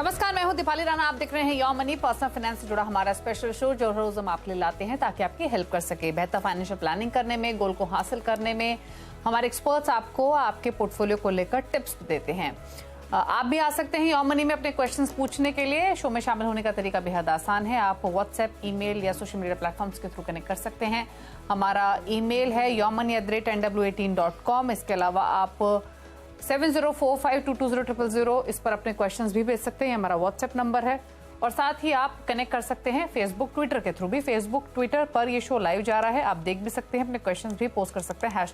नमस्कार, मैं हूं दीपाली राणा। आप देख रहे हैं योर मनी, पर्सनल फाइनेंस से जुड़ा हमारा स्पेशल शो जो रोज हम आपके लिए लाते हैं ताकि आपकी हेल्प कर सके बेहतर फाइनेंशियल प्लानिंग करने में, गोल को हासिल करने में। हमारे एक्सपर्ट्स आपको आपके पोर्टफोलियो को लेकर टिप्स देते हैं। आप भी आ सकते हैं योर मनी में अपने क्वेश्चंस पूछने के लिए। शो में शामिल होने का तरीका बेहद आसान है। आप व्हाट्सएप, ईमेल या सोशल मीडिया प्लेटफॉर्म्स के थ्रू कनेक्ट कर सकते हैं। हमारा ईमेल है yourmoney@nw18.com। इसके अलावा आप 7045220000 इस पर अपने क्वेश्चंस भी भेज सकते हैं। हमारा व्हाट्सएप नंबर है। और साथ ही आप कनेक्ट कर सकते हैं फेसबुक, ट्विटर के थ्रू भी। फेसबुक, ट्विटर पर ये शो लाइव जा रहा है, आप देख भी सकते हैं, अपने क्वेश्चंस भी पोस्ट कर सकते हैं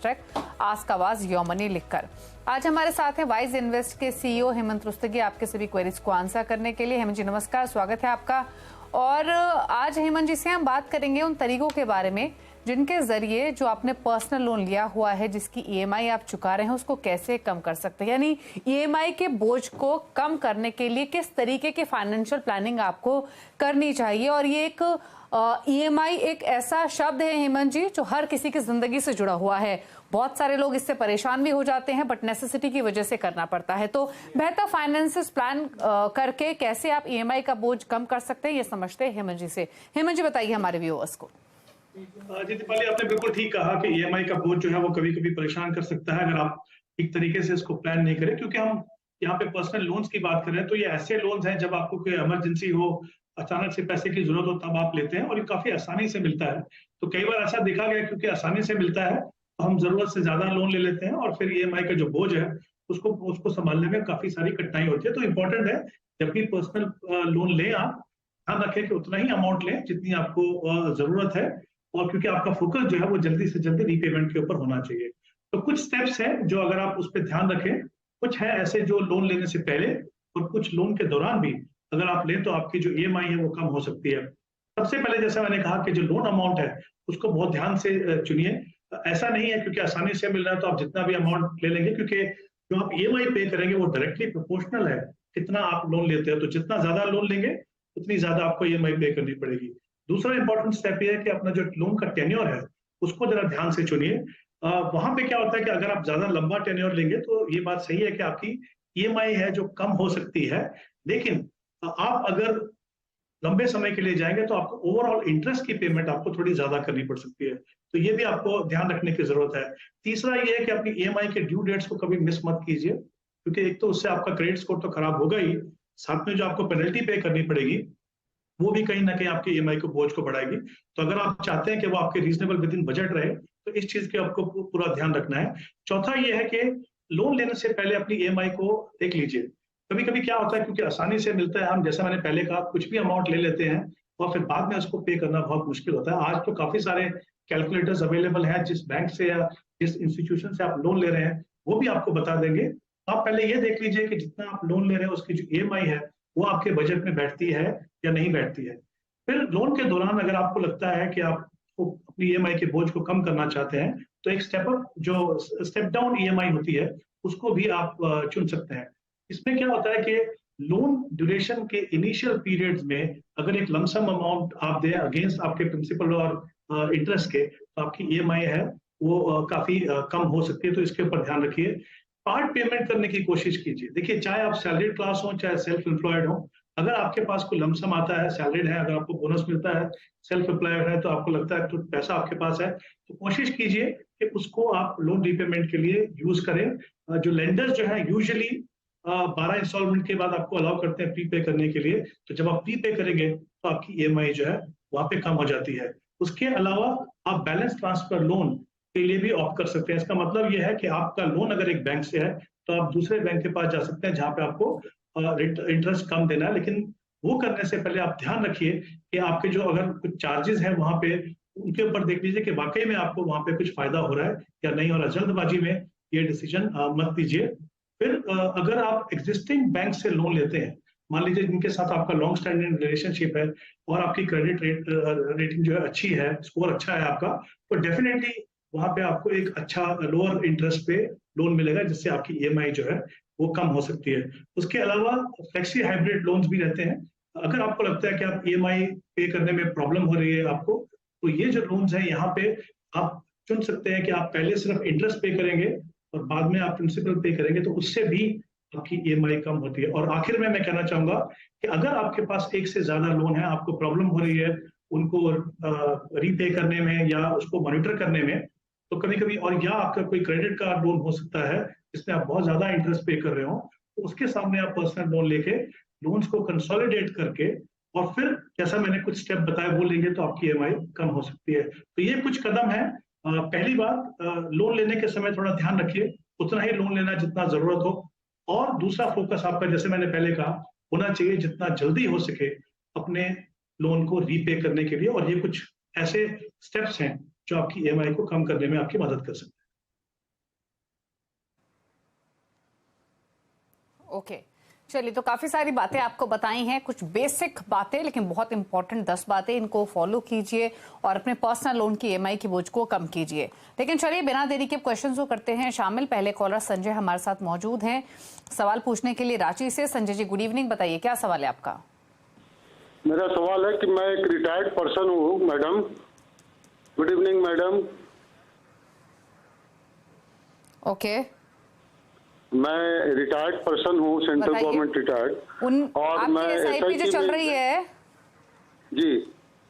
#AskAwaz लिखकर। आज हमारे साथ हैं वाइज इन्वेस्ट के CEO हेमंत रुस्तगी, आपके सभी क्वेरीज को आंसर करने के लिए। हेमंत जी नमस्कार, स्वागत है आपका। और आज हेमंत जी से हम बात करेंगे उन तरीकों के बारे में जिनके जरिए जो आपने पर्सनल लोन लिया हुआ है, जिसकी EMI आप चुका रहे हैं, उसको कैसे कम कर सकते हैं। यानी EMI के बोझ को कम करने के लिए किस तरीके की फाइनेंशियल प्लानिंग आपको करनी चाहिए। और ये एक EMI एक ऐसा शब्द है हेमंत जी जो हर किसी की जिंदगी से जुड़ा हुआ है। बहुत सारे लोग इससे परेशान भी हो जाते हैं, बट नेसेसिटी की वजह से करना पड़ता है। तो बेहतर फाइनेंस प्लान करके कैसे आप EMI का बोझ कम कर सकते हैं, ये समझते हैं हेमंत जी से। हेमंत जी बताइए हमारे व्यूअर्स को। जी दीपाली, आपने बिल्कुल ठीक कहा कि EMI का बोझ जो है वो कभी कभी परेशान कर सकता है अगर आप ठीक तरीके से इसको प्लान नहीं करें। क्योंकि हम यहाँ पे पर्सनल लोन्स की बात कर रहे हैं, तो ये ऐसे लोन्स हैं जब आपको कोई इमरजेंसी हो, अचानक से पैसे की जरूरत हो, तब आप लेते हैं और ये काफी आसानी से मिलता है। तो कई बार ऐसा देखा गया क्योंकि आसानी से मिलता है तो हम जरूरत से ज्यादा लोन ले लेते हैं और फिर EMI का जो बोझ है उसको संभालने में काफी सारी कठिनाई होती है। तो इम्पोर्टेंट है जब भी पर्सनल लोन लें आप ध्यान रखें कि उतना ही अमाउंट लें जितनी आपको जरूरत है, और क्योंकि आपका फोकस जो है वो जल्दी से जल्दी रीपेमेंट के ऊपर होना चाहिए। तो कुछ स्टेप्स हैं जो अगर आप उस पर ध्यान रखें, कुछ है ऐसे जो लोन लेने से पहले और कुछ लोन के दौरान भी अगर आप लें तो आपकी जो EMI है वो कम हो सकती है। सबसे पहले जैसा मैंने कहा कि जो लोन अमाउंट है उसको बहुत ध्यान से चुनिए। ऐसा नहीं है क्योंकि आसानी से मिल रहा है तो आप जितना भी अमाउंट ले लेंगे, क्योंकि जो आप EMI पे करेंगे वो डायरेक्टली प्रोपोर्शनल है कितना आप लोन लेते हैं। तो जितना ज्यादा लोन लेंगे उतनी ज्यादा आपको EMI पे करनी पड़ेगी। दूसरा इंपॉर्टेंट स्टेप ये है कि अपना जो लोन का टेन्योर है उसको जरा ध्यान से चुनिए। वहां पे क्या होता है कि अगर आप ज्यादा लंबा टेन्योर लेंगे तो ये बात सही है कि आपकी EMI है जो कम हो सकती है, लेकिन आप अगर लंबे समय के लिए जाएंगे तो आपको ओवरऑल इंटरेस्ट की पेमेंट आपको थोड़ी ज्यादा करनी पड़ सकती है। तो ये भी आपको ध्यान रखने की जरूरत है। तीसरा ये है कि अपनी EMI के ड्यू डेट्स को कभी मिस मत कीजिए, क्योंकि एक तो उससे आपका क्रेडिट स्कोर तो खराब होगा ही, साथ में जो आपको पेनल्टी पे करनी पड़ेगी वो भी कहीं ना कहीं आपके EMI को बोझ को बढ़ाएगी। तो अगर आप चाहते हैं कि वो आपके रीजनेबल विद इन बजट रहे तो इस चीज के आपको पूरा ध्यान रखना है। चौथा ये है कि लोन लेने से पहले अपनी EMI को देख लीजिए। कभी कभी क्या होता है क्योंकि आसानी से मिलता है, हम जैसा मैंने पहले कहा कुछ भी अमाउंट ले लेते हैं और फिर बाद में उसको पे करना बहुत मुश्किल होता है। आज तो काफी सारे कैलकुलेटर्स अवेलेबल हैं, जिस बैंक से या जिस इंस्टीट्यूशन से आप लोन ले रहे हैं वो भी आपको बता देंगे। आप पहले ये देख लीजिए कि जितना आप लोन ले रहे हैं उसकी जो EMI है वो आपके बजट में बैठती है या नहीं बैठती है। फिर लोन के दौरान अगर आपको लगता है कि आप अपनी EMI के बोझ को कम करना चाहते हैं तो एक स्टेप डाउन EMI होती है उसको भी आप चुन सकते हैं। इसमें क्या होता है कि लोन ड्यूरेशन के इनिशियल पीरियड्स में अगर एक लमसम अमाउंट आप दें अगेंस्ट आपके प्रिंसिपल और इंटरेस्ट के, तो आपकी EMI है वो काफी कम हो सकती है। तो इसके ऊपर ध्यान रखिए। पार्ट पेमेंट करने की कोशिश कीजिए। देखिए, चाहे आप सैलरीड क्लास हो चाहे सेल्फ एम्प्लॉयड हो, अगर आपके पास कोई लमसम आता है, सैलरीड है, अगर आपको बोनस मिलता है, सेल्फ एम्प्लॉयड है तो आपको लगता है तो पैसा आपके पास है, तो कोशिश कीजिए कि उसको आप लोन रीपेमेंट के लिए यूज करें। जो लेंडर्स जो है यूजुअली 12 इंस्टॉलमेंट के बाद आपको अलाउ करते हैं प्री पे करने के लिए। तो जब आप प्री पे करेंगे तो आपकी EMI जो है वहां पे कम हो जाती है। उसके अलावा आप बैलेंस ट्रांसफर लोन के लिए भी ऑप्ट कर सकते हैं। इसका मतलब यह है कि आपका लोन अगर एक बैंक से है तो आप दूसरे बैंक के पास जा सकते हैं जहां पे आपको इंटरेस्ट कम देना है, लेकिन वो करने से पहले आप ध्यान रखिए कि आपके जो अगर कुछ चार्जेस हैं वहां पे उनके ऊपर देख लीजिए कि वाकई में आपको वहां पे कुछ फायदा हो रहा है या नहीं, और जल्दबाजी में ये डिसीजन मत लीजिए। फिर अगर आप एग्जिस्टिंग बैंक से लोन लेते हैं, मान लीजिए जिनके साथ आपका लॉन्ग स्टैंडिंग रिलेशनशिप है और आपकी क्रेडिट रेटिंग जो है अच्छी है, स्कोर अच्छा है आपका, तो डेफिनेटली वहां पे आपको एक अच्छा लोअर इंटरेस्ट पे लोन मिलेगा जिससे आपकी EMI जो है वो कम हो सकती है। उसके अलावा फ्लेक्सी हाइब्रिड लोन्स भी रहते हैं। अगर आपको लगता है कि आप EMI पे करने में प्रॉब्लम हो रही है आपको, तो ये जो लोन्स हैं यहाँ पे आप चुन सकते हैं कि आप पहले सिर्फ इंटरेस्ट पे करेंगे और बाद में आप प्रिंसिपल पे करेंगे, तो उससे भी आपकी ईएमआई कम होती है। और आखिर में मैं कहना चाहूंगा कि अगर आपके पास एक से ज्यादा लोन है, आपको प्रॉब्लम हो रही है उनको रीपे करने में या उसको मॉनिटर करने में, तो कभी कभी, और या आपका कोई क्रेडिट कार्ड लोन हो सकता है जिसमें आप बहुत ज्यादा इंटरेस्ट पे कर रहे हो, तो उसके सामने आप पर्सनल लोन लेके लोन्स को कंसोलिडेट करके और फिर जैसा मैंने कुछ स्टेप बताए वो लेंगे तो आपकी ईएमआई कम हो सकती है। तो ये कुछ कदम है। पहली बात, लोन लेने के समय थोड़ा ध्यान रखिए, उतना ही लोन लेना जितना जरूरत हो। और दूसरा फोकस आपका, जैसे मैंने पहले कहा, होना चाहिए जितना जल्दी हो सके अपने लोन को रीपे करने के लिए। और ये कुछ ऐसे स्टेप्स हैं जो आपकी ईएमआई को कम करने में आपकी मदद कर सकते हैं। ओके, चलिए, तो काफी सारी बातें आपको बताई हैं, कुछ बेसिक बातें लेकिन बहुत इंपॉर्टेंट 10 बातें, इनको फॉलो कीजिए और अपने पर्सनल लोन की ईएमआई की बोझ को कम कीजिए। लेकिन चलिए बिना देरी के क्वेश्चंस को करते हैं शामिल। पहले कॉलर संजय हमारे साथ मौजूद हैं सवाल पूछने के लिए रांची से। संजय जी, गुड इवनिंग, बताइए क्या सवाल है आपका? मेरा सवाल है कि मैं एक रिटायर्ड पर्सन हूँ madam. Good evening madam. Okay, मैं रिटायर्ड पर्सन हूँ, सेंट्रल गवर्नमेंट रिटायर्ड। और मैं एसआईपी जो चल रही है जी,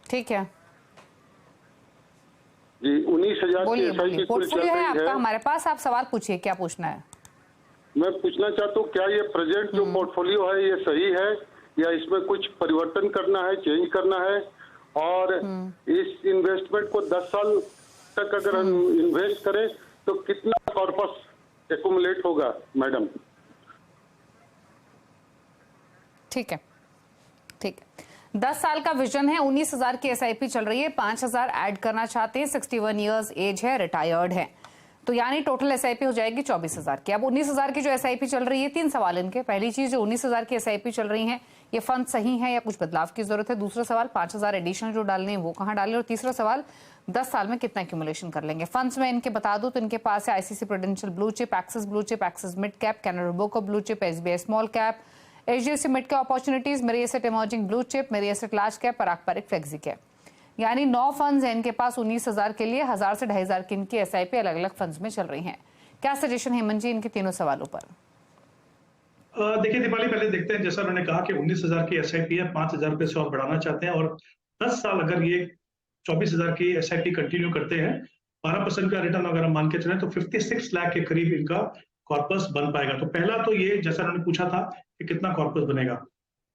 ठीक है जी, 19,000 की एसआईपी कुल चल रही है आपका हमारे पास। आप सवाल पूछिए, क्या पूछना है? मैं पूछना चाहता हूँ, क्या ये प्रेजेंट जो पोर्टफोलियो है ये सही है या इसमें कुछ परिवर्तन करना है, चेंज करना है? और इस इन्वेस्टमेंट को 10 साल तक अगर हम इन्वेस्ट करें तो कितना कॉर्पस एक्युमुलेट होगा मैडम? ठीक है, ठीक है। 10 साल का विजन है, 19,000 की एसआईपी चल रही है, 5,000 ऐड करना चाहते हैं, 61 इयर्स एज है, रिटायर्ड है, तो यानी टोटल एसआईपी हो जाएगी 24,000 की। अब 19,000 की जो एसआईपी चल रही है, 3 सवाल इनके। पहली चीज, जो 19,000 की एसआईपी चल रही है ये फंड सही है या कुछ बदलाव की जरूरत है? दूसरा सवाल, 5,000 एडिशनल जो डालने हैं वो कहाँ डालें? और तीसरा सवाल, 10 साल में कितना एक्यूमुलेशन कर लेंगे? फंड्स में इनके बता दूं तो इनके पास है ICC prudential blue chip, axis blue chip, axis mid cap, Canara Robeco blue chip, SBI small cap, HDFC mid cap opportunities, मेरी एसेट इमर्जिंग ब्लू चिप, मेरी एसेट लार्ज कैप, पारंपरिक फ्लेक्सी कैप। यानी 9 फंड्स हैं इनके पास 19,000 के लिए। 1,000 से 2,500 की इनकी एसआईपी अलग अलग फंड्स में चल रही है। क्या सजेशन हेमंत जी इनके तीनों सवालों पर? देखिए दीपाली, पहले देखते हैं, जैसा उन्होंने कहा कि 19,000 की एसआईपी है, 5,000 रुपए से और बढ़ाना चाहते हैं, और 10 साल अगर ये 24,000 की एसआईपी कंटिन्यू करते हैं, 12% का रिटर्न अगर हम मान के चलें तो 56 लाख के करीब इनका कॉर्पस बन पाएगा। तो पहला तो ये, जैसा उन्होंने पूछा था कि कितना कॉर्पस बनेगा,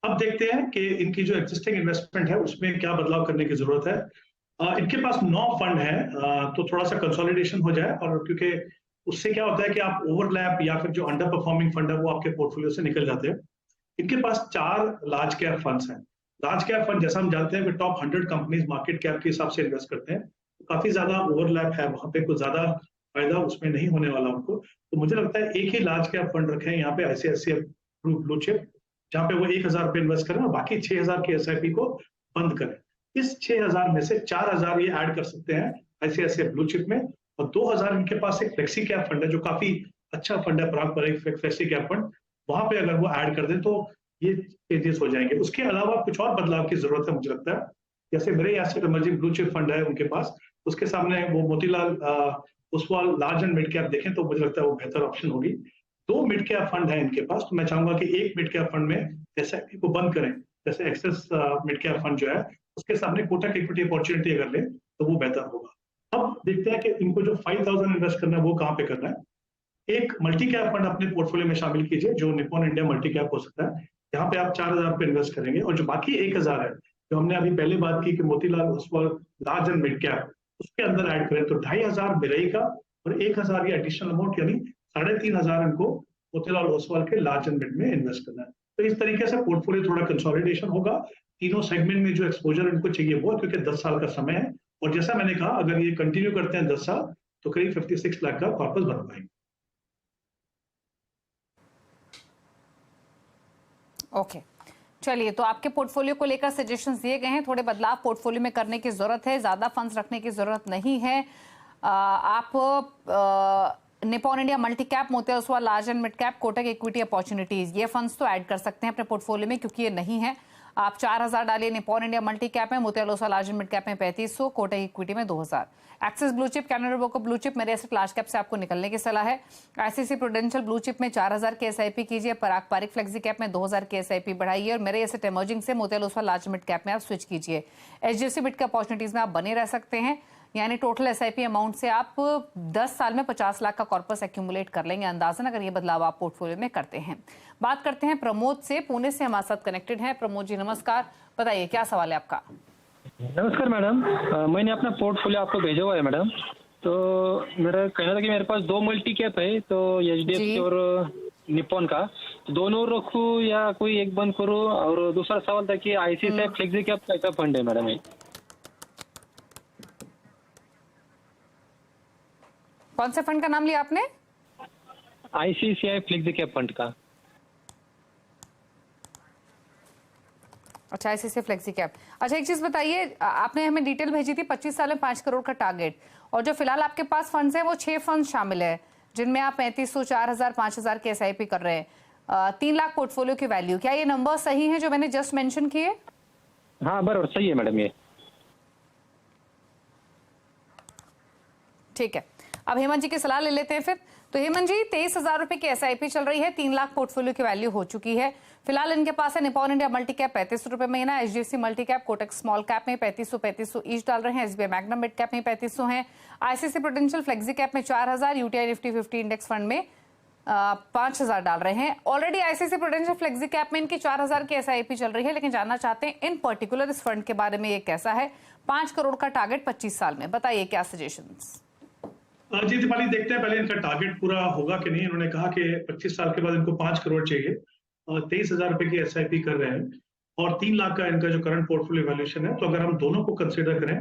अब देखते हैं कि इनकी जो एक्जिस्टिंग इन्वेस्टमेंट है उसमें क्या बदलाव करने की जरूरत है। इनके पास 9 फंड है, तो थोड़ा सा कंसोलिडेशन हो जाए, और क्योंकि उससे क्या होता है कि आप ओवरलैप या फिर जो अंडर परफॉर्मिंग फंड है वो आपके पोर्टफोलियो से निकल जाते हैं। इनके पास 4 लार्ज कैप फंड्स हैं। लार्ज कैप फंड, जैसा हम जानते हैं कि टॉप 100 कंपनीज मार्केट कैप के हिसाब से इन्वेस्ट करते हैं, तो काफी ज्यादा ओवरलैप है वहां पे, कुछ ज्यादा फायदा उसमें नहीं होने वाला उनको। तो मुझे लगता है एक ही लार्ज कैप फंड रखें यहाँ पे, आईसीआईसीआई ब्लू चिप, जहाँ पे वो 1,000 रुपए इन्वेस्ट करें और बाकी 6,000 की एसआईपी को बंद करें। इस 6,000 में से 4,000 ये ऐड कर सकते हैं आईसीआईसीआई ब्लू चिप में, और 2,000 इनके पास एक फ्लेक्सी कैप फंड है जो काफी अच्छा फंड है, पारंपरिक फ्लेक्सी कैप फंड, वहां पे अगर वो ऐड कर दें तो ये चेंजेस हो जाएंगे। उसके अलावा कुछ और बदलाव की जरूरत है मुझे लगता है। जैसे मेरे asset emerging blue chip fund है उनके पास, उसके सामने वो Motilal Oswal large and mid cap देखें तो मुझे लगता है वो बेहतर ऑप्शन होगी। 2 मिड कैप फंड है इनके पास, तो मैं चाहूंगा कि एक मिड कैप फंड में एसआईपी को बंद करें, जैसे एक्सेस मिड कैप फंड जो है उसके सामने कोटक इक्विटी अपॉर्चुनिटी अगर ले तो वो बेहतर होगा। अब देखते हैं कि इनको जो 5,000 इन्वेस्ट करना है वो कहाँ पे करना है। एक मल्टी कैप फंड अपने पोर्टफोलियो में शामिल कीजिए जो निप्पॉन इंडिया मल्टी कैप हो सकता है, यहाँ पे आप 4,000 रुपए इन्वेस्ट करेंगे, और जो बाकी 1,000 है जो हमने अभी पहले बात की कि Motilal Oswal large and mid cap, उसके अंदर ऐड करें तो 2,500 मिरई का और 1,000 ये एडिशनल अमाउंट, यानी 3,500 इनको मोतीलाल ओसवाल के लार्ज एंड मिड में इन्वेस्ट करना है। तो इस तरीके से पोर्टफोलियो थोड़ा कंसोलिडेशन होगा, तीनों सेगमेंट में जो एक्सपोजर इनको चाहिए वो, क्योंकि 10 साल का समय है, और जैसा मैंने कहा अगर ये कंटिन्यू करते हैं 10 साल तो करीब 56 लाख का कॉर्पस बन पाएंगे। ओके, चलिए, तो आपके पोर्टफोलियो को लेकर सजेशंस दिए गए हैं, थोड़े बदलाव पोर्टफोलियो में करने की जरूरत है, ज्यादा फंड्स रखने की जरूरत नहीं है। आप Nippon India multi cap, Motilal Oswal large and mid cap, Kotak equity opportunities, ये फंड्स तो ऐड कर सकते हैं अपने पोर्टफोलियो में क्योंकि ये नहीं है। आप 4000 डालिए निपॉन इंडिया मल्टी कैप में, Motilal Oswal large and mid cap में 3500, कोटक इक्विटी में 2000। Axis blue chip, Canara Robeco blue chip, Mirae asset large cap से आपको निकलने की सलाह है। आईसीसी प्रूडेंशियल ब्लू चिप में 4000 की एसआईपी कीजिए, पराग पारिक फ्लेक्सी कैप में 2000 की एसआईपी बढ़ाइए और मेरे एसेट इमर्जिंग से Motilal Oswal large mid cap में आप स्विच कीजिए। एचडीएफसी मिड कैप अपॉर्चुनिटीज में आप बने रह सकते हैं, यानी टोटल एसआईपी अमाउंट से आप 10 साल में 50 लाख का कॉर्पस एक्यूमुलेट कर लेंगे अंदाजन, अगर ये बदलाव आप पोर्टफोलियो में करते हैं। बात करते हैं प्रमोद से, पुणे से हमारे साथ कनेक्टेड हैं। प्रमोद जी नमस्कार, बताइए क्या सवाल है आपका? नमस्कार मैडम, मैंने अपना पोर्टफोलियो आपको भेजा हुआ है मैडम। तो मेरा कहना था कि मेरे पास 2 मल्टी कैप है, तो एचडीएफसी और निपॉन का, दोनों रखूं या कोई एक बंद करूं? और दूसरा सवाल था कि आईसीआईसीआई फ्लेक्सी कैप कैसा फंड है मैडम? कौन से फंड का नाम लिया आपने? आईसीआईसीआई फ्लेक्सी कैप फंड का। अच्छा, आईसीआईसीआई फ्लेक्सी कैप। अच्छा, एक चीज बताइए, आपने हमें डिटेल भेजी थी 25 साल में 5 करोड़ का टारगेट, और जो फिलहाल आपके पास फंड्स हैं वो 6 फंड शामिल है, जिनमें आप 3500, 4000, 5000 के एसआईपी कर रहे हैं, 3 लाख पोर्टफोलियो की वैल्यू। क्या ये नंबर सही है जो मैंने जस्ट मेंशन किए? हाँ बराबर सही है मैडम ये। ठीक है, अब हेमंत जी की सलाह ले लेते हैं फिर। तो हेमंत जी, 23,000 रुपए की एसआईपी चल रही है, 3 लाख पोर्टफोलियो की वैल्यू हो चुकी है। फिलहाल इनके पास है निपॉन इंडिया मल्टी कैप 3500 रुपए महीना, HDFC multi cap, Kotak small cap में 3500 ईच डाल रहे हैं, एसबीआई मैग्नम मिड कैप में 3500 है, आईसीआईसीआई प्रूडेंशियल फ्लेक्सी कैप में 4000, यूटीआई निफ्टी 50 इंडेक्स फंड में 5000 डाल रहे हैं। Already ICICI prudential flexi cap में इनकी 4000 की एसआईपी चल रही है, लेकिन जानना चाहते हैं इन पर्टिकुलर इस फंड के बारे में ये कैसा है। 5 करोड़ का टारगेट 25 साल में, बताइए क्या सजेशंस? जी दीपाली, देखते हैं पहले इनका टारगेट पूरा होगा कि नहीं। इन्होंने कहा कि 25 साल के बाद इनको 5 करोड़ चाहिए, 23,000 रुपए की एसआईपी कर रहे हैं और 3 लाख का इनका जो करंट पोर्टफोलियो वैल्यूएशन है। तो अगर हम दोनों को कंसीडर करें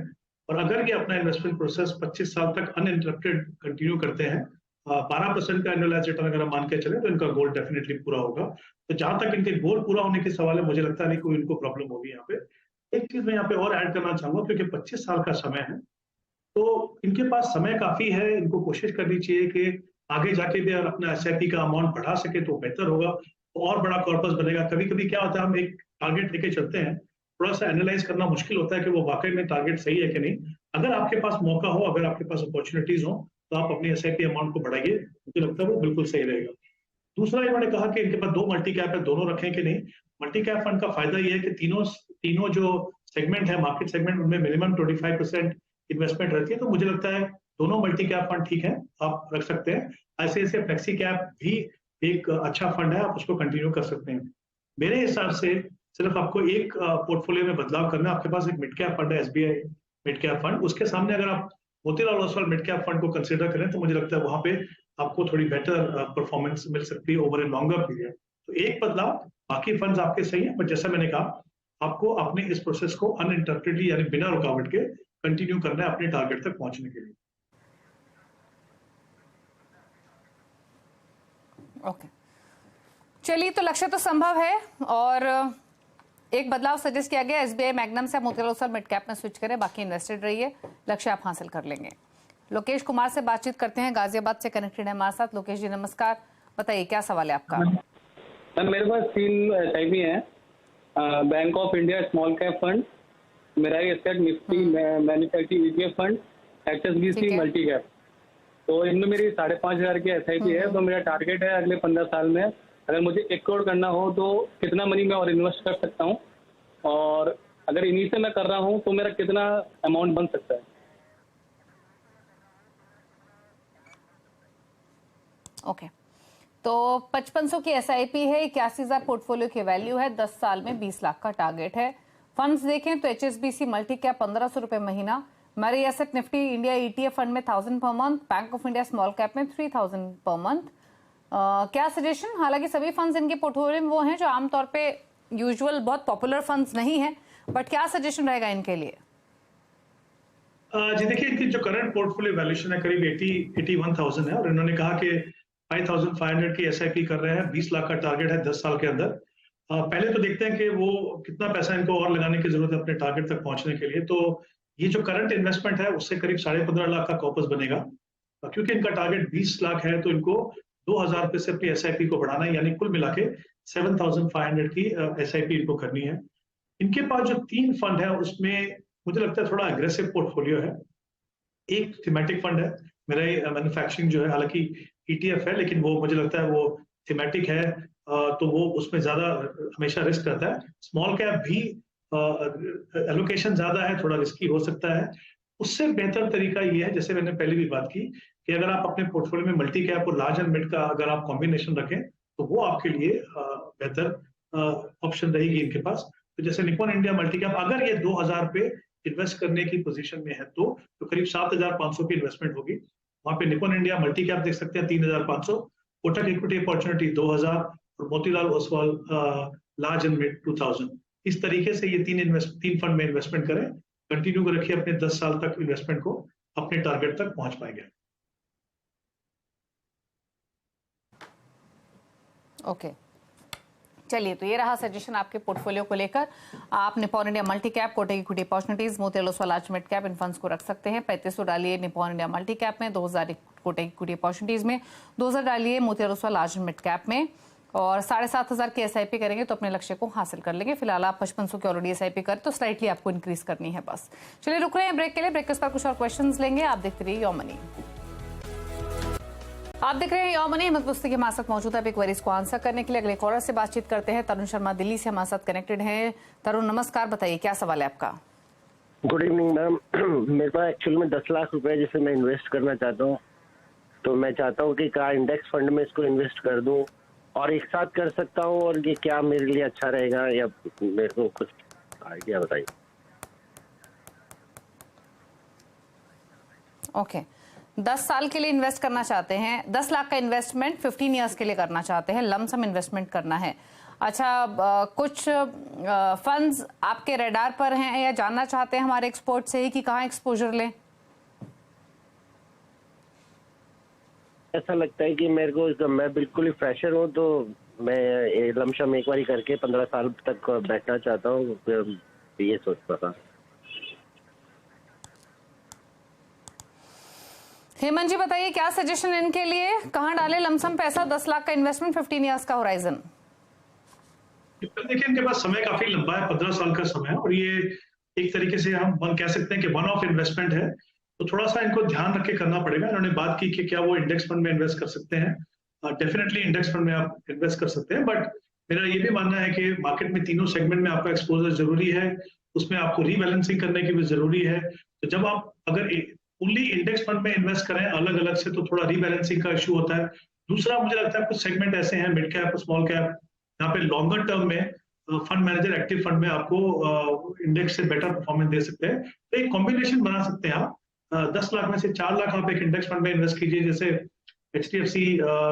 और अगर ये अपना इन्वेस्टमेंट प्रोसेस 25 साल तक अनइंटरप्टेड कंटिन्यू करते हैं, 12% का एनुअलाइज रिटर्न अगर हम मान के चले, तो इनका गोल डेफिनेटली पूरा होगा। तो जहां तक इनके गोल पूरा होने के सवाल है, मुझे लगता नहीं कोई इनको प्रॉब्लम होगी यहाँ पे। एक चीज मैं यहाँ पे और ऐड करना चाहूंगा, क्योंकि 25 साल का समय है, तो इनके पास समय काफी है। इनको कोशिश करनी चाहिए कि आगे जाके भी अगर अपना एसआईपी का अमाउंट बढ़ा सके तो बेहतर होगा, और बड़ा कॉर्पस बनेगा। कभी कभी क्या होता है, हम एक टारगेट लेके चलते हैं, थोड़ा सा एनालाइज करना मुश्किल होता है कि वो वाकई में टारगेट सही है कि नहीं। अगर आपके पास मौका हो, अगर आपके पास अपॉर्चुनिटीज हो, तो आप अपनी एसआईपी अमाउंट को बढ़ाइए, मुझे लगता है वो बिल्कुल सही रहेगा। दूसरा, इन्होंने कहा कि इनके पास 2 मल्टी कैप है, दोनों रखें कि नहीं। मल्टी कैप फंड का फायदा ये है कि तीनों जो सेगमेंट है, मार्केट सेगमेंट, उनमें मिनिमम 25% इन्वेस्टमेंट रहती है। तो मुझे लगता है दोनों मल्टी कैप फंड ठीक है, आप रख सकते हैं। आईसीआईसीआई फ्लेक्सी कैप भी एक अच्छा फंड है, आप उसको कंटिन्यू कर सकते हैं। मेरे हिसाब से सिर्फ आपको एक पोर्टफोलियो में बदलाव करना है। आपके पास एक मिड कैप फंड है, एसबीआई मिड कैप फंड, उसके सामने अगर आप Motilal Oswal mid cap fund को कंसिडर करें, तो मुझे लगता है वहां पे आपको थोड़ी बेटर परफॉर्मेंस मिल सकती है ओवर ए लॉन्गर पीरियड। तो एक बदलाव, बाकी फंड्स आपके सही है, बट जैसा मैंने कहा, आपको अपने इस प्रोसेस को अनइंटरप्टेडली यानी बिना रुकावट के कंटिन्यू करना है अपने टारगेट तक पहुंचने के लिए। ओके, चलिए, तो लक्ष्य तो संभव है और एक बदलाव सजेस्ट किया गया, एसबीआई मैग्नम से आप मोतीलाल ओसवाल मिड कैप में स्विच करें, बाकी इन्वेस्टेड रहिए, लक्ष्य आप हासिल कर लेंगे। लोकेश कुमार से बातचीत करते हैं, गाजियाबाद से कनेक्टेड है हमारे साथ। लोकेश जी नमस्कार, बताइए क्या सवाल है आपका? मैम मेरे पास 3 एसआईपी है, bank of India small cap fund, Mirae asset Nifty manufacturing ETF fund, HSBC multi cap. तो इनमें मेरी 5,500 की एसआईपी है। तो मेरा टारगेट है अगले 15 साल में अगर मुझे 1 करोड़ करना हो तो कितना मनी मैं और इन्वेस्ट कर सकता हूँ, और अगर इन्हीं से मैं कर रहा हूँ तो मेरा कितना अमाउंट बन सकता है? ओके, तो 5500 की एसआईपी है, 81,000 पोर्टफोलियो की वैल्यू है, 10 साल में 20 लाख का टारगेट है। फंड्स देखें तो एचएसबीसी मल्टी कैप 1500 रुपए महीना, Mirae Asset Nifty India ETF fund में 1000 per month, Bank of India small cap में 3000 पर मंथ। क्या सजेशन? हालांकि सभी फंड्स इनके पोर्टफोलियो में वो हैं जो आमतौर पे यूजुअल बहुत पॉपुलर फंड्स नहीं है, बट क्या सजेशन रहेगा इनके लिए? जी देखिए, इनकी जो करंट पोर्टफोलियो वैल्यूएशन है करीब 81,000 है, और इन्होंने कहा कि 5,500 की एसआईपी कर रहे हैं, 20 लाख का टारगेट है 10 साल के अंदर। पहले तो देखते हैं कि वो कितना पैसा इनको और लगाने की जरूरत है अपने टारगेट तक पहुंचने के लिए। तो ये जो करंट इन्वेस्टमेंट है उससे करीब 15.5 लाख का कॉर्पस बनेगा। क्योंकि इनका टारगेट 20 लाख है, तो इनको 2,000 रुपए से अपनी एसआईपी को बढ़ाना है, यानी कुल मिला के 7,500 की एसआईपी इनको करनी है। इनके पास जो 3 फंड है उसमें मुझे लगता है थोड़ा अग्रेसिव पोर्टफोलियो है। एक थीमेटिक फंड है, मेरा मैन्युफैक्चरिंग जो है, हालांकि ETF है लेकिन वो मुझे लगता है वो थीमेटिक है, तो वो उसमें ज्यादा हमेशा रिस्क रहता है। स्मॉल कैप भी एलोकेशन ज्यादा है, थोड़ा रिस्की हो सकता है। उससे बेहतर तरीका ये है, जैसे मैंने पहले भी बात की, कि अगर आप अपने पोर्टफोलियो में मल्टी कैप और लार्ज एंड मिड का अगर आप कॉम्बिनेशन रखें तो वो आपके लिए बेहतर ऑप्शन रहेगी इनके पास। तो जैसे निप्पॉन इंडिया मल्टी कैप अगर ये 2000 पे इन्वेस्ट करने की पोजीशन में है तो करीब 7500 की इन्वेस्टमेंट होगी। वहां पे निप्पॉन इंडिया मल्टी कैप देख सकते हैं 3500, कोटक इक्विटी अपॉर्चुनिटी 2000 और Motilal Oswal large and mid 2000। इस तरीके से ये तीन फंड में इन्वेस्टमेंट करें, कंटिन्यू कर रखिए अपने 10 साल तक इन्वेस्टमेंट को, अपने टारगेट तक पहुंच पाएंगे। ओके चलिए, तो ये रहा सजेशन आपके पोर्टफोलियो को लेकर। आप Nippon India multi cap, Kotak equity opportunities, Motilal Oswal large mid cap इन फंड्स को रख सकते हैं। 3500 डालिए निप्पॉन इंडिया मल्टी कैप में, 2000 कोटक इक्विटी अपॉर्चुनिटीज में, 2000 डालिए Motilal Oswal large mid cap में, और 7500 की SIP करेंगे तो अपने लक्ष्य को हासिल कर लेंगे। फिलहाल आप 5500 की ऑलरेडी SIP करें तो स्लाइटली आपको इंक्रीज करनी है बस। चलिए रुक रहे हैं ब्रेक के लिए, ब्रेक के बाद कुछ और क्वेश्चंस लेंगे। आप देखते रहिए योर मनी। आप देख रहे हैं योर मनी। हिम्मत बुस्ती के हमारे साथ मौजूद है क्वेरीज को आंसर करने के लिए। अगले कॉलर से बातचीत करते हैं। तरुण शर्मा दिल्ली से हमारे साथ कनेक्टेड हैं। तरुण नमस्कार, बताइए क्या सवाल है आपका? Good evening ma'am. मेरे पास एक्चुअल में 10 लाख रुपए जिसे मैं इन्वेस्ट करना चाहता हूँ, तो मैं चाहता हूँ कि क्या इंडेक्स फंड में इसको इन्वेस्ट कर दूँ और एक साथ कर सकता हूँ, और ये क्या मेरे लिए अच्छा रहेगा, या मेरे को कुछ आइडिया बताइए। ओके 10 साल के लिए इन्वेस्ट करना चाहते हैं, 10 लाख का इन्वेस्टमेंट 15 ईयर्स के लिए करना चाहते हैं, लमसम इन्वेस्टमेंट करना है। अच्छा, कुछ फंड्स आपके रडार पर हैं या जानना चाहते हैं हमारे एक्सपर्ट से ही कि कहाँ एक्सपोजर लें? ऐसा लगता है कि मेरे को, मैं बिल्कुल ही फ्रेशर हूँ, तो मैं लमसम एक बार करके 15 साल तक बैठना चाहता हूँ, ये सोचता था। हेमंत जी बताइए क्या सजेशन इनके लिए, कहाँ डाले लमसम पैसा? 10 लाख का इन्वेस्टमेंट, 15 ईयर्स का होराइजन। देखिए इनके पास समय काफी लंबा है, 15 साल का समय है, और ये एक तरीके से हम कह सकते हैं कि वन ऑफ इन्वेस्टमेंट है, तो थोड़ा सा इनको ध्यान रख के करना पड़ेगा। इन्होंने बात की कि क्या वो इंडेक्स फंड में इन्वेस्ट कर सकते हैं। डेफिनेटली इंडेक्स फंड में आप इन्वेस्ट कर सकते हैं, बट मेरा ये भी मानना है कि मार्केट में तीनों सेगमेंट में आपका एक्सपोजर जरूरी है, उसमें आपको रीबैलेंसिंग करने की भी जरूरी है। तो जब आप अगर ओनली इंडेक्स फंड में इन्वेस्ट करें अलग अलग से, तो थोड़ा रीबैलेंसिंग का इशू होता है। दूसरा मुझे लगता है कुछ सेगमेंट ऐसे हैं, मिड कैप, स्मॉल कैप, यहाँ पे लॉन्गर टर्म में फंड मैनेजर एक्टिव फंड में आपको इंडेक्स से बेटर परफॉर्मेंस दे सकते हैं। तो एक कॉम्बिनेशन बना सकते हैं आप। 10 लाख में से 4 लाख आप एक इंडेक्स फंड में इन्वेस्ट कीजिए, जैसे HDFC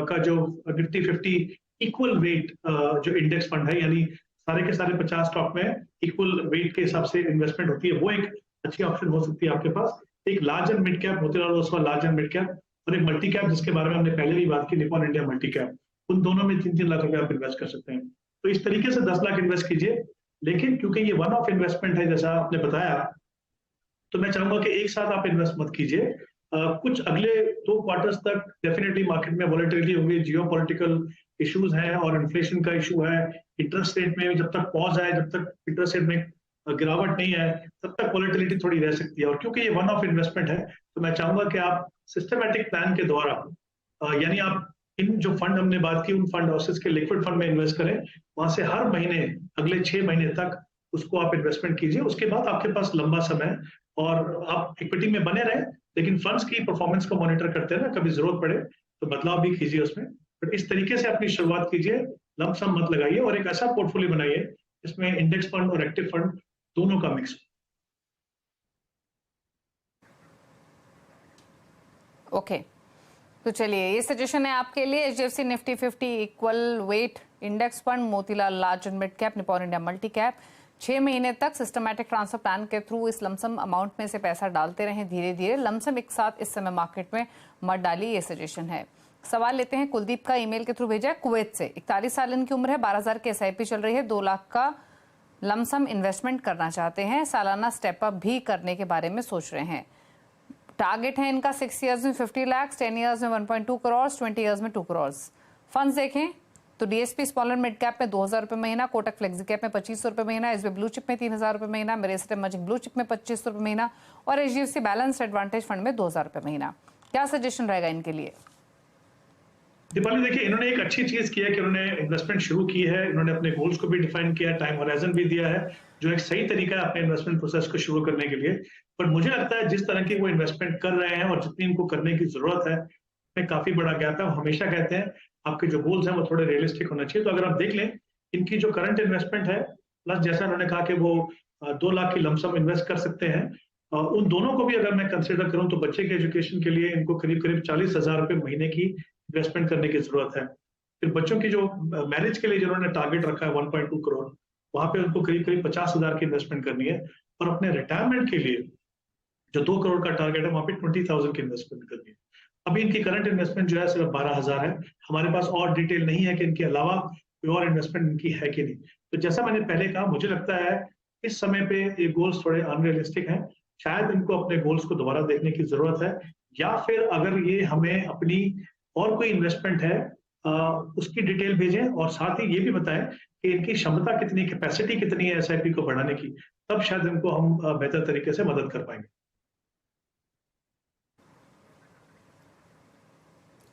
का जो निफ्टी 50 इक्वल वेट जो इंडेक्स फंड है, यानी सारे के सारे 50 स्टॉक में इक्वल वेट के हिसाब से इन्वेस्टमेंट होती है, वो एक अच्छी ऑप्शन हो सकती है आपके पास। एक large and mid cap, Motilal Oswal large and mid cap, और एक मल्टी कैप जिसके बारे में हमने पहले भी बात की, निप्पॉन इंडिया मल्टी कैप। उन दोनों में 3-3 लाख रुपए आप इन्वेस्ट कर सकते हैं। तो इस तरीके से 10 लाख इन्वेस्ट कीजिए, लेकिन क्योंकि ये वन ऑफ इन्वेस्टमेंट है जैसा आपने बताया, तो मैं चाहूंगा कि एक साथ आप इन्वेस्ट मत कीजिए। कुछ अगले 2 क्वार्टर्स तक डेफिनेटली मार्केट में वॉलेटिलिटी होगी, जियोपॉलिटिकल इश्यूज हैं और इन्फ्लेशन का इशू है। इंटरेस्ट रेट में जब तक पॉज आए, जब तक इंटरेस्ट रेट में गिरावट नहीं है, तब तक वॉलेटिलिटी थोड़ी रह सकती है। और क्योंकि ये वन ऑफ इन्वेस्टमेंट है, तो मैं चाहूंगा कि आप सिस्टमैटिक प्लान के द्वारा, यानी आप इन जो फंड हमने बात की, उन फंड हाउसेस के लिक्विड फंड में इन्वेस्ट करें, वहां से हर महीने अगले 6 महीने तक उसको आप इन्वेस्टमेंट कीजिए। उसके बाद आपके पास लंबा समय और आप इक्विटी में बने रहें, लेकिन फंड्स की परफॉर्मेंस को मॉनिटर करते हैं ना, कभी जरूरत पड़े तो बदलाव भी कीजिए उसमें। बट इस तरीके से अपनी शुरुआत कीजिए, लमसम मत लगाइए, और एक ऐसा पोर्टफोलियो बनाइए जिसमें इंडेक्स फंड और एक्टिव फंड दोनों का मिक्स हो। ओके तो चलिए, ये सजेशन है आपके लिए। HDFC Nifty 50 equal weight index fund, Motilal large and mid cap, Nippon India multi cap, 6 महीने तक सिस्टमैटिक ट्रांसफर प्लान के थ्रू इस लमसम अमाउंट में से पैसा डालते रहें धीरे धीरे। लमसम एक साथ इस समय मार्केट में मत डालिए, ये सजेशन है। सवाल लेते हैं, कुलदीप का ईमेल के थ्रू भेजा है कुवैत से। 41 साल इनकी उम्र है, 12,000 की SIP चल रही है, 2 लाख का लमसम इन्वेस्टमेंट करना चाहते हैं, सालाना स्टेप अप भी करने के बारे में सोच रहे हैं। टारगेट है इनका 6 इयर्स में 50 लाख, 10 इयर्स में 1.2 करोड़, 20 इयर्स में 2 करोड़। फंड्स देखें तो DSP small and mid cap में 2000 रुपए महीना, कोटक फ्लेक्सी कैप में 2500 रुपए महीना, एसबीआई ब्लू चिप में 3000 रुपए महीना, मेरिस्ट इमर्जिंग ब्लू चिप में 2500 रुपए महीना और एचडीएफसी बैलेंस एडवांटेज फंड में 2000 रुपए महीना। क्या सजेशन रहेगा इनके लिए? दीपाली देखिए, इन्होंने एक अच्छी चीज की है कि उन्होंने इन्वेस्टमेंट शुरू की है, इन्होंने अपने गोल्स को भी डिफाइन किया, टाइम होराइजन भी दिया है, जो एक सही तरीका है अपने इन्वेस्टमेंट प्रोसेस को शुरू करने के लिए। पर मुझे लगता है जिस तरह की वो इन्वेस्टमेंट कर रहे हैं और जितनी इनको करने की जरूरत है, में काफी बड़ा गैप है। हम हमेशा कहते हैं आपके जो गोल्स हैं वो थोड़े रियलिस्टिक होना चाहिए। तो अगर आप देख लें इनकी जो करंट इन्वेस्टमेंट है, प्लस जैसा उन्होंने कहा कि वो 2 लाख की लमसम इन्वेस्ट कर सकते हैं, उन दोनों को भी अगर मैं कंसिडर करूं तो बच्चे के एजुकेशन के लिए इनको करीब करीब 40,000 रुपए महीने की इन्वेस्टमेंट करने की जरूरत है। फिर बच्चों की जो मैरिज के लिए जिन्होंने टारगेट रखा है 1.2 करोड़, वहां पे उनको करीब करीब 50,000 की इन्वेस्टमेंट करनी है। और अपने रिटायरमेंट के लिए जो 2 करोड़ का टारगेट है, वहां पे 20,000 की इन्वेस्टमेंट करनी है। अभी इनकी करंट इन्वेस्टमेंट जो है सिर्फ 12,000 है। हमारे पास और डिटेल नहीं है कि इनके अलावा कोई और इन्वेस्टमेंट इनकी है कि नहीं। तो जैसा मैंने पहले कहा, मुझे लगता है इस समय पे ये गोल्स थोड़े अनरियलिस्टिक हैं। शायद इनको अपने गोल्स को दोबारा देखने की जरूरत है, या फिर अगर ये हमें अपनी और कोई इन्वेस्टमेंट है उसकी डिटेल भेजें और साथ ही ये भी बताएं कि इनकी क्षमता कितनी, कैपेसिटी कितनी है एसआईपी को बढ़ाने की, तब शायद इनको हम बेहतर तरीके से मदद कर पाएंगे।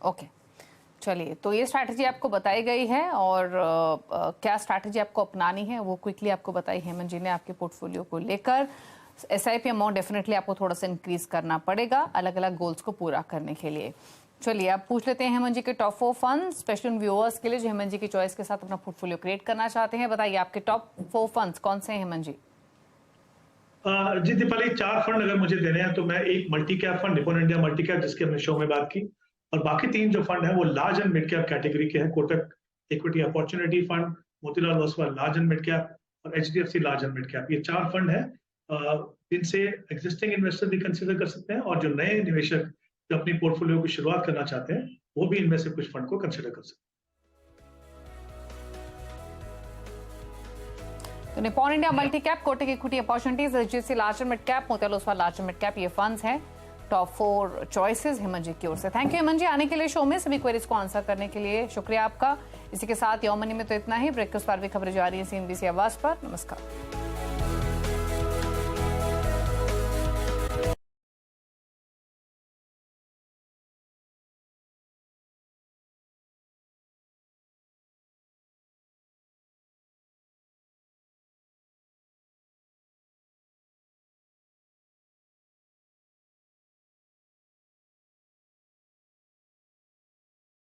ओके, चलिए, तो ये स्ट्रैटेजी आपको बताई गई है और क्या स्ट्रैटेजी आपको अपनानी है वो क्विकली आपको बताई हेमंत जी ने आपके पोर्टफोलियो को लेकर। एसआईपी अमाउंट डेफिनेटली आपको थोड़ा सा इंक्रीज करना पड़ेगा अलग अलग गोल्स को पूरा करने के लिए। चलिए, आप पूछ लेते हैं हेमंत जी के टॉप 4 फंड, स्पेशल व्यूअर्स के लिए जो हेमंत जी की चॉइस के साथ अपना पोर्टफोलियो क्रिएट करना चाहते हैं। बताइए आपके टॉप 4 फंड्स कौन से हैं हेमंत जी? जी दीपाली, 4 फंड अगर मुझे देने हैं तो मैं एक multi cap fund, Nippon India multi cap, जिसकी हमने शो में बात की, और बाकी 3 जो फंड है वो large and mid cap category के हैं। Kotak equity opportunity fund, Motilal Oswal large and mid cap और HDFC large and mid cap. ये 4 फंड है जिनसे एग्जिस्टिंग इन्वेस्टर भी कंसीडर कर सकते हैं और जो नए निवेशक जो अपनी पोर्टफोलियो की शुरुआत करना चाहते हैं वो भी इनमें से कुछ फंड को कंसीडर कर सकते हैं। तो Nippon India multi cap, Kotak equity opportunities, HDFC large and mid cap, Motilal Oswal large and mid cap, ये फंड्स हैं टॉप 4 चॉइसेस हेमंत जी की ओर से। थैंक यू हेमंत जी आने के लिए शो में, सभी क्वेरीज को आंसर करने के लिए शुक्रिया आपका। इसी के साथ योर मनी में तो इतना ही। ब्रेक के उस पार भी खबरें जारी है CNBC आवाज पर। नमस्कार।